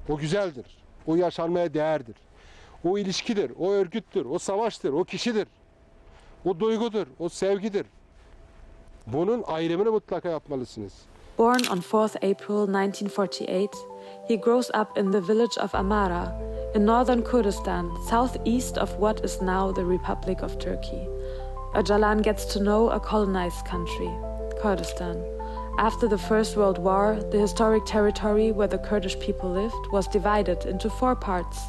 O güzeldir. O yaşanmaya değerdir. O ilişkidir, o örgüttür, o savaştır, o kişidir. O duygudur, o sevgidir. Bunun ayrımını mutlaka yapmalısınız. Born on 4th April 1948, he grows up in the village of Amara, in Northern Kurdistan, southeast of what is now the Republic of Turkey. Öcalan gets to know a colonized country, Kurdistan. After the First World War, the historic territory where the Kurdish people lived was divided into 4 parts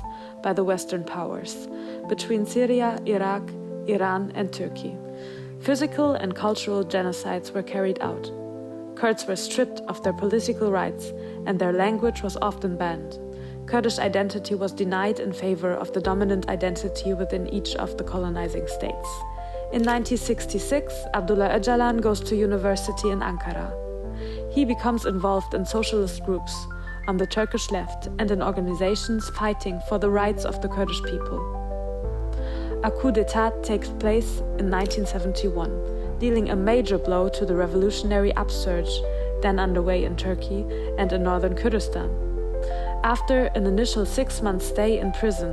by the Western powers, between Syria, Iraq, Iran and Turkey. Physical and cultural genocides were carried out. Kurds were stripped of their political rights and their language was often banned. Kurdish identity was denied in favor of the dominant identity within each of the colonizing states. In 1966, Abdullah Öcalan goes to university in Ankara. He becomes involved in socialist groups on the Turkish left and in organizations fighting for the rights of the Kurdish people. A coup d'etat takes place in 1971, dealing a major blow to the revolutionary upsurge then underway in Turkey and in Northern Kurdistan. After an initial 6-month stay in prison,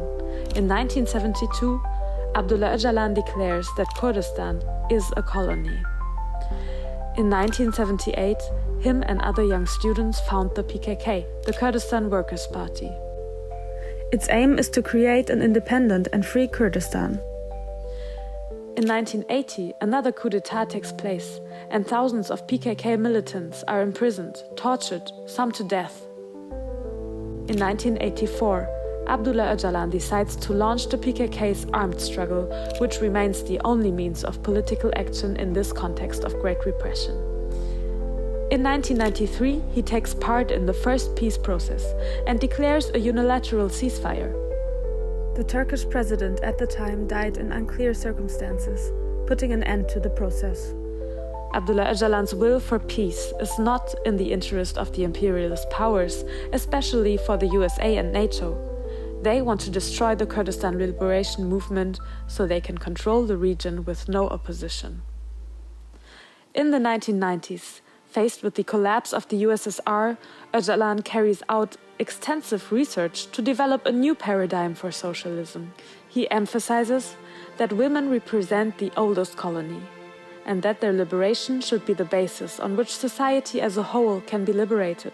in 1972, Abdullah Öcalan declares that Kurdistan is a colony. In 1978, him and other young students found the PKK, the Kurdistan Workers' Party. Its aim is to create an independent and free Kurdistan. In 1980, another coup d'etat takes place, and thousands of PKK militants are imprisoned, tortured, some to death. In 1984, Abdullah Öcalan decides to launch the PKK's armed struggle, which remains the only means of political action in this context of great repression. In 1993, he takes part in the first peace process and declares a unilateral ceasefire. The Turkish president at the time died in unclear circumstances, putting an end to the process. Abdullah Öcalan's will for peace is not in the interest of the imperialist powers, especially for the USA and NATO. They want to destroy the Kurdistan liberation movement so they can control the region with no opposition. In the 1990s, faced with the collapse of the USSR, Öcalan carries out extensive research to develop a new paradigm for socialism. He emphasizes that women represent the oldest colony, and that their liberation should be the basis on which society as a whole can be liberated.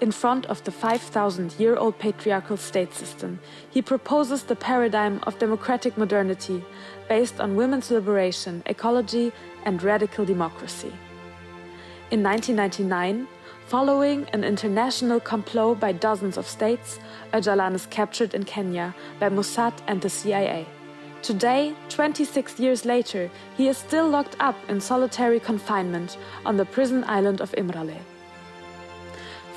In front of the 5,000-year-old patriarchal state system, he proposes the paradigm of democratic modernity based on women's liberation, ecology, and radical democracy. In 1999, following an international complot by dozens of states, Öcalan is captured in Kenya by Mossad and the CIA. Today, 26 years later, he is still locked up in solitary confinement on the prison island of Imrale.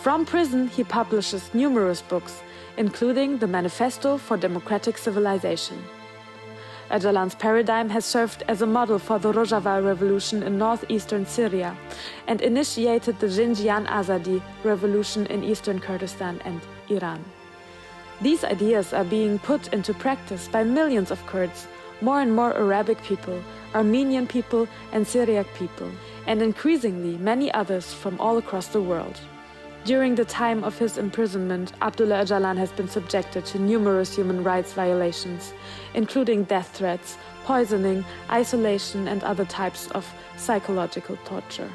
From prison, he publishes numerous books, including the Manifesto for Democratic Civilization. Öcalan's paradigm has served as a model for the Rojava revolution in northeastern Syria and initiated the Xinjiang Azadi revolution in eastern Kurdistan and Iran. These ideas are being put into practice by millions of Kurds, more and more Arabic people, Armenian people and Syriac people, and increasingly many others from all across the world. During the time of his imprisonment, Abdullah Öcalan has been subjected to numerous human rights violations, including death threats, poisoning, isolation and other types of psychological torture.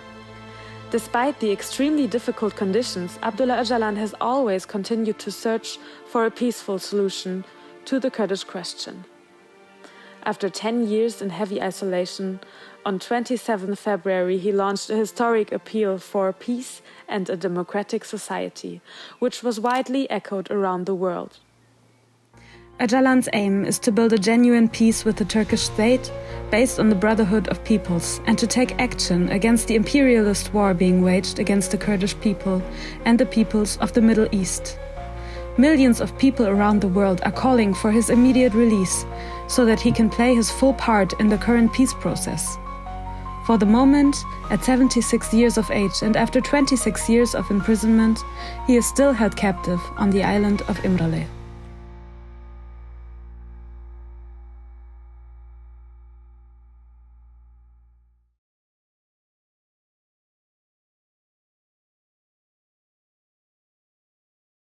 Despite the extremely difficult conditions, Abdullah Öcalan has always continued to search for a peaceful solution to the Kurdish question. After 10 years in heavy isolation, on 27 February he launched a historic appeal for peace and a democratic society, which was widely echoed around the world. Öcalan's aim is to build a genuine peace with the Turkish state based on the brotherhood of peoples and to take action against the imperialist war being waged against the Kurdish people and the peoples of the Middle East. Millions of people around the world are calling for his immediate release so that he can play his full part in the current peace process. For the moment, at 76 years of age and after 26 years of imprisonment, he is still held captive on the island of Imrale.